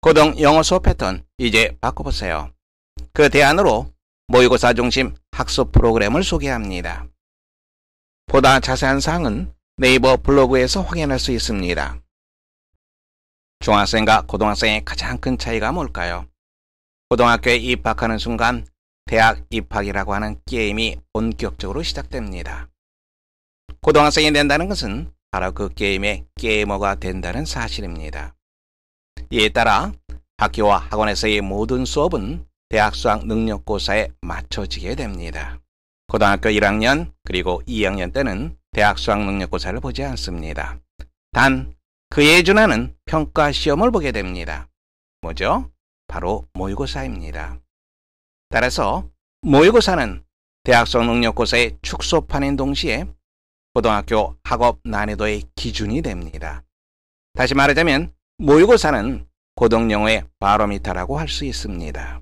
고등 영어 수업 패턴 이제 바꿔보세요. 그 대안으로 모의고사 중심 학습 프로그램을 소개합니다. 보다 자세한 사항은 네이버 블로그에서 확인할 수 있습니다. 중학생과 고등학생의 가장 큰 차이가 뭘까요? 고등학교에 입학하는 순간 대학 입학이라고 하는 게임이 본격적으로 시작됩니다. 고등학생이 된다는 것은 바로 그 게임의 게이머가 된다는 사실입니다. 이에 따라 학교와 학원에서의 모든 수업은 대학 수학 능력고사에 맞춰지게 됩니다. 고등학교 1학년 그리고 2학년 때는 대학 수학 능력고사를 보지 않습니다. 단 그에 준하는 평가 시험을 보게 됩니다. 뭐죠? 바로 모의고사입니다. 따라서 모의고사는 대학 수학 능력고사의 축소판인 동시에 고등학교 학업 난이도의 기준이 됩니다. 다시 말하자면 모의고사는 고등영어의 바로미터라고 할 수 있습니다.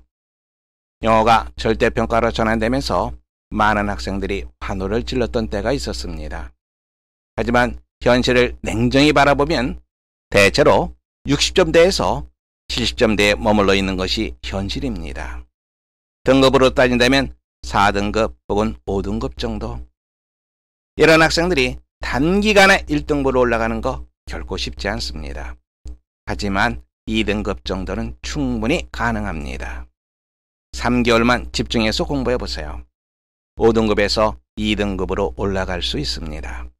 영어가 절대평가로 전환되면서 많은 학생들이 환호를 질렀던 때가 있었습니다. 하지만 현실을 냉정히 바라보면 대체로 60점대에서 70점대에 머물러 있는 것이 현실입니다. 등급으로 따진다면 4등급 혹은 5등급 정도. 이런 학생들이 단기간에 1등급으로 올라가는 거 결코 쉽지 않습니다. 하지만 2등급 정도는 충분히 가능합니다. 3개월만 집중해서 공부해보세요. 5등급에서 2등급으로 올라갈 수 있습니다.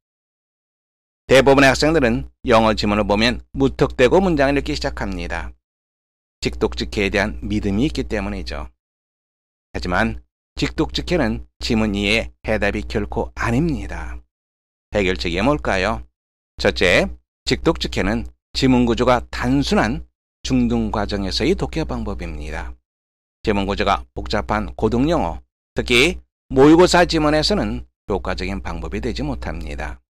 대부분의 학생들은 영어 지문을 보면 무턱대고 문장을 읽기 시작합니다. 직독직해에 대한 믿음이 있기 때문이죠. 하지만 직독직해는 지문 이해의 해답이 결코 아닙니다. 해결책이 뭘까요? 첫째, 직독직해는 지문 구조가 단순한 중등 과정에서의 독해 방법입니다. 지문 구조가 복잡한 고등영어, 특히 모의고사 지문에서는 효과적인 방법이 되지 못합니다.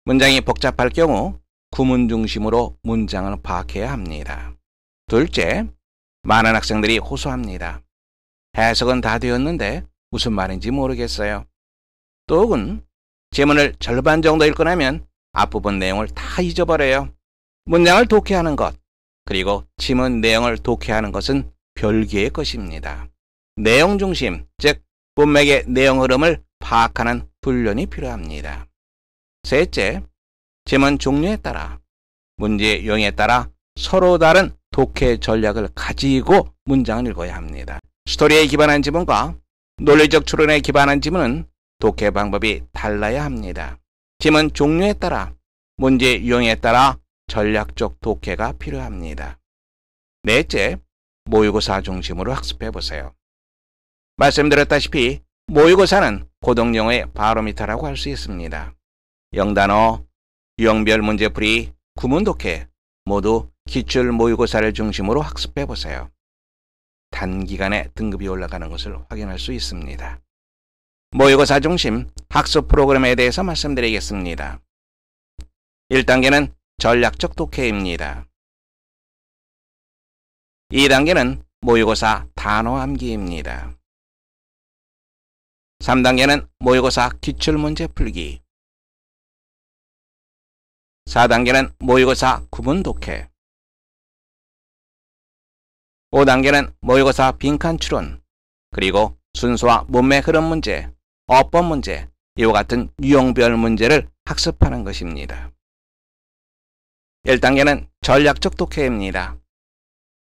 문장이 복잡할 경우 구문 중심으로 문장을 파악해야 합니다. 둘째, 많은 학생들이 호소합니다. 해석은 다 되었는데 무슨 말인지 모르겠어요. 또 혹은 지문을 절반 정도 읽고 나면 앞부분 내용을 다 잊어버려요. 문장을 독해하는 것, 그리고 지문 내용을 독해하는 것은 별개의 것입니다. 내용 중심, 즉 문맥의 내용 흐름을 파악하는 훈련이 필요합니다. 셋째, 지문 종류에 따라, 문제의 유형에 따라 서로 다른 독해 전략을 가지고 문장을 읽어야 합니다. 스토리에 기반한 지문과 논리적 추론에 기반한 지문은 독해 방법이 달라야 합니다. 지문 종류에 따라, 문제 유형에 따라 전략적 독해가 필요합니다. 넷째, 모의고사 중심으로 학습해보세요. 말씀드렸다시피 모의고사는 고등영어의 바로미터라고 할 수 있습니다. 영단어, 유형별 문제풀이, 구문 독해 모두 기출 모의고사를 중심으로 학습해보세요. 단기간에 등급이 올라가는 것을 확인할 수 있습니다. 모의고사 중심 학습 프로그램에 대해서 말씀드리겠습니다. 1단계는 전략적 독해입니다. 2단계는 모의고사 단어 암기입니다. 3단계는 모의고사 기출문제 풀기. 4단계는 모의고사 구문 독해. 5단계는 모의고사 빈칸 추론, 그리고 순서와 문맥 흐름 문제, 어법 문제, 이와 같은 유형별 문제를 학습하는 것입니다. 1단계는 전략적 독해입니다.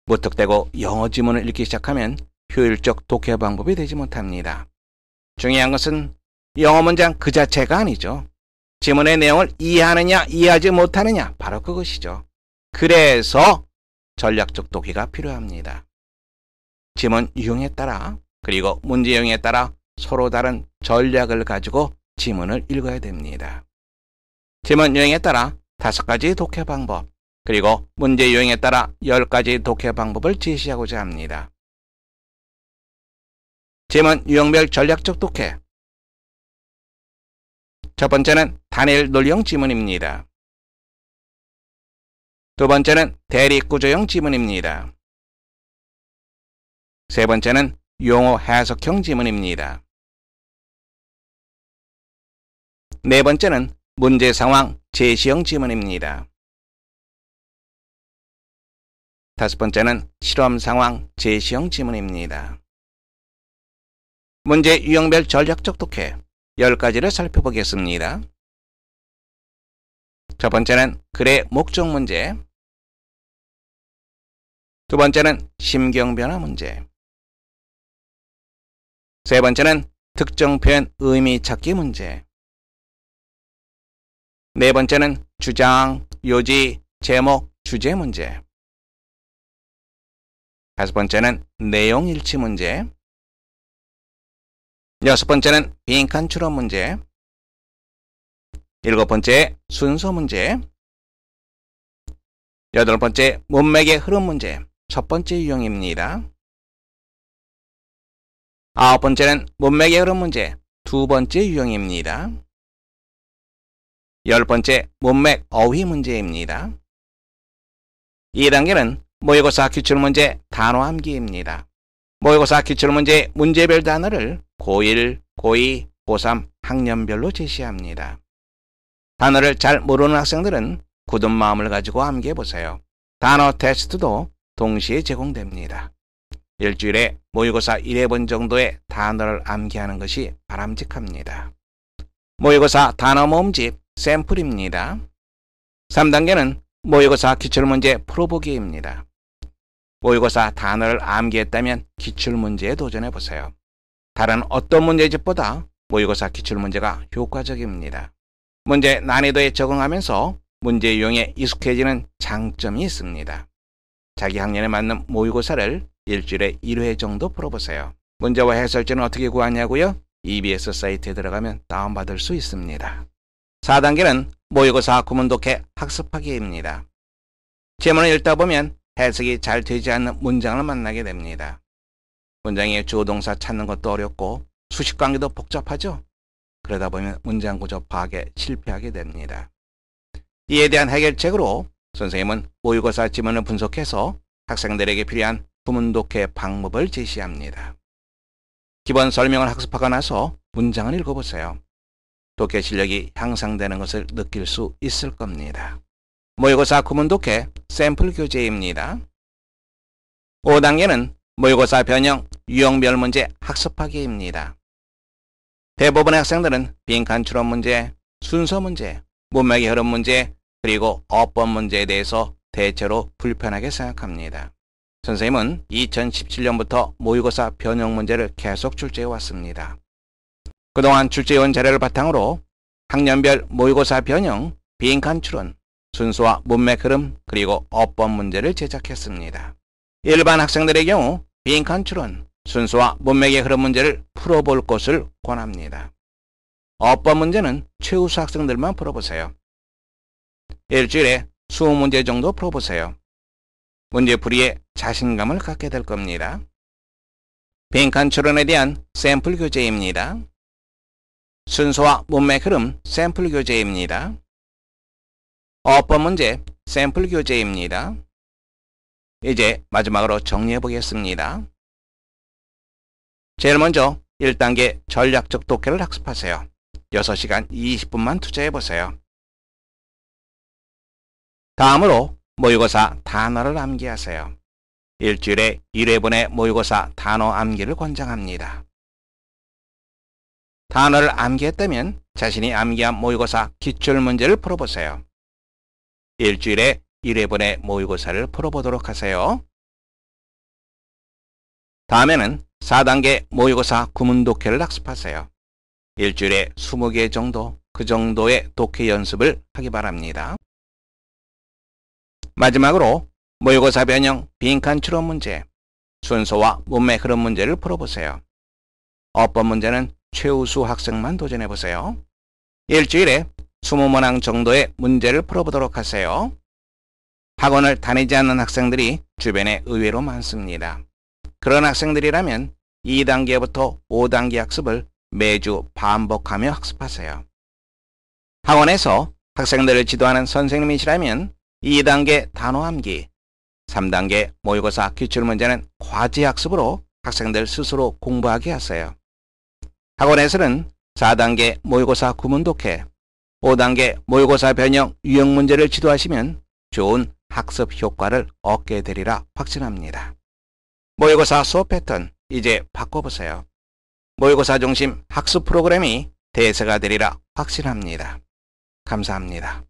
무턱대고 영어 지문을 읽기 시작하면 효율적 독해 방법이 되지 못합니다. 중요한 것은 영어 문장 그 자체가 아니죠. 지문의 내용을 이해하느냐 이해하지 못하느냐, 바로 그것이죠. 그래서 전략적 독해가 필요합니다. 지문 유형에 따라, 그리고 문제 유형에 따라 서로 다른 전략을 가지고 지문을 읽어야 됩니다. 지문 유형에 따라 5가지 독해 방법, 그리고 문제 유형에 따라 10가지 독해 방법을 제시하고자 합니다. 지문 유형별 전략적 독해. 첫 번째는 단일 논리형 지문입니다. 두 번째는 대립구조형 지문입니다. 세 번째는 용어 해석형 지문입니다. 네 번째는 문제 상황 제시형 지문입니다. 다섯 번째는 실험 상황 제시형 지문입니다. 문제 유형별 전략적 독해 10가지를 살펴보겠습니다. 첫 번째는 글의 목적 문제, 두 번째는 심경변화 문제, 세 번째는 특정 표현 의미 찾기 문제, 네 번째는 주장, 요지, 제목, 주제 문제, 다섯 번째는 내용 일치 문제, 여섯 번째는 빈칸 추론 문제, 일곱 번째 순서 문제, 여덟 번째 문맥의 흐름 문제, 첫 번째 유형입니다. 아홉 번째는 문맥의 흐름 문제, 두 번째 유형입니다. 열 번째 문맥 어휘 문제입니다. 2단계는 모의고사 기출문제 단어 암기입니다. 모의고사 기출문제 문제별 단어를 고1, 고2, 고3 학년별로 제시합니다. 단어를 잘 모르는 학생들은 굳은 마음을 가지고 암기해보세요. 단어 테스트도 동시에 제공됩니다. 일주일에 모의고사 1회분 정도의 단어를 암기하는 것이 바람직합니다. 모의고사 단어 모음집 샘플입니다. 3단계는 모의고사 기출문제 풀어보기입니다. 모의고사 단어를 암기했다면 기출문제에 도전해보세요. 다른 어떤 문제집보다 모의고사 기출문제가 효과적입니다. 문제 난이도에 적응하면서 문제 유형에 익숙해지는 장점이 있습니다. 자기 학년에 맞는 모의고사를 일주일에 1회 정도 풀어보세요. 문제와 해설지는 어떻게 구하냐고요? EBS 사이트에 들어가면 다운받을 수 있습니다. 4단계는 모의고사 구문독해 학습하기입니다. 지문을 읽다 보면 해석이 잘 되지 않는 문장을 만나게 됩니다. 문장의 주어 동사 찾는 것도 어렵고 수식 관계도 복잡하죠? 그러다 보면 문장 구조 파악에 실패하게 됩니다. 이에 대한 해결책으로 선생님은 모의고사 지문을 분석해서 학생들에게 필요한 구문독해 방법을 제시합니다. 기본 설명을 학습하고 나서 문장을 읽어보세요. 독해 실력이 향상되는 것을 느낄 수 있을 겁니다. 모의고사 구문독해 샘플 교재입니다. 5단계는 모의고사 변형 유형별 문제 학습하기입니다. 대부분의 학생들은 빈칸 추론 문제, 순서 문제, 문맥의 흐름 문제, 그리고 어법 문제에 대해서 대체로 불편하게 생각합니다. 선생님은 2017년부터 모의고사 변형 문제를 계속 출제해 왔습니다. 그동안 출제해온 자료를 바탕으로 학년별 모의고사 변형, 빈칸 추론, 순서와 문맥 흐름, 그리고 어법 문제를 제작했습니다. 일반 학생들의 경우 빈칸 추론, 순서와 문맥의 흐름 문제를 풀어볼 것을 권합니다. 어법 문제는 최우수 학생들만 풀어보세요. 일주일에 20문제 정도 풀어보세요. 문제풀이에 자신감을 갖게 될 겁니다. 빈칸 추론에 대한 샘플 교재입니다. 순서와 문맥 흐름 샘플 교재입니다. 어법 문제 샘플 교재입니다. 이제 마지막으로 정리해 보겠습니다. 제일 먼저 1단계 전략적 독해를 학습하세요. 6시간 20분만 투자해 보세요. 다음으로 모의고사 단어를 암기하세요. 일주일에 1회분의 모의고사 단어 암기를 권장합니다. 단어를 암기했다면 자신이 암기한 모의고사 기출문제를 풀어보세요. 일주일에 1회분의 모의고사를 풀어보도록 하세요. 다음에는 4단계 모의고사 구문독해를 학습하세요. 일주일에 20개 정도, 그 정도의 독해 연습을 하기 바랍니다. 마지막으로 모의고사 변형 빈칸 추론 문제, 순서와 문맥 흐름 문제를 풀어보세요. 어법 문제는 최우수 학생만 도전해보세요. 일주일에 20문항 정도의 문제를 풀어보도록 하세요. 학원을 다니지 않는 학생들이 주변에 의외로 많습니다. 그런 학생들이라면 2단계부터 5단계 학습을 매주 반복하며 학습하세요. 학원에서 학생들을 지도하는 선생님이시라면 2단계 단어 암기, 3단계 모의고사 기출문제는 과제 학습으로 학생들 스스로 공부하게 하세요. 학원에서는 4단계 모의고사 구문독해, 5단계 모의고사 변형 유형 문제를 지도하시면 좋은 학습 효과를 얻게 되리라 확신합니다. 모의고사 수업 패턴 이제 바꿔보세요. 모의고사 중심 학습 프로그램이 대세가 되리라 확신합니다. 감사합니다.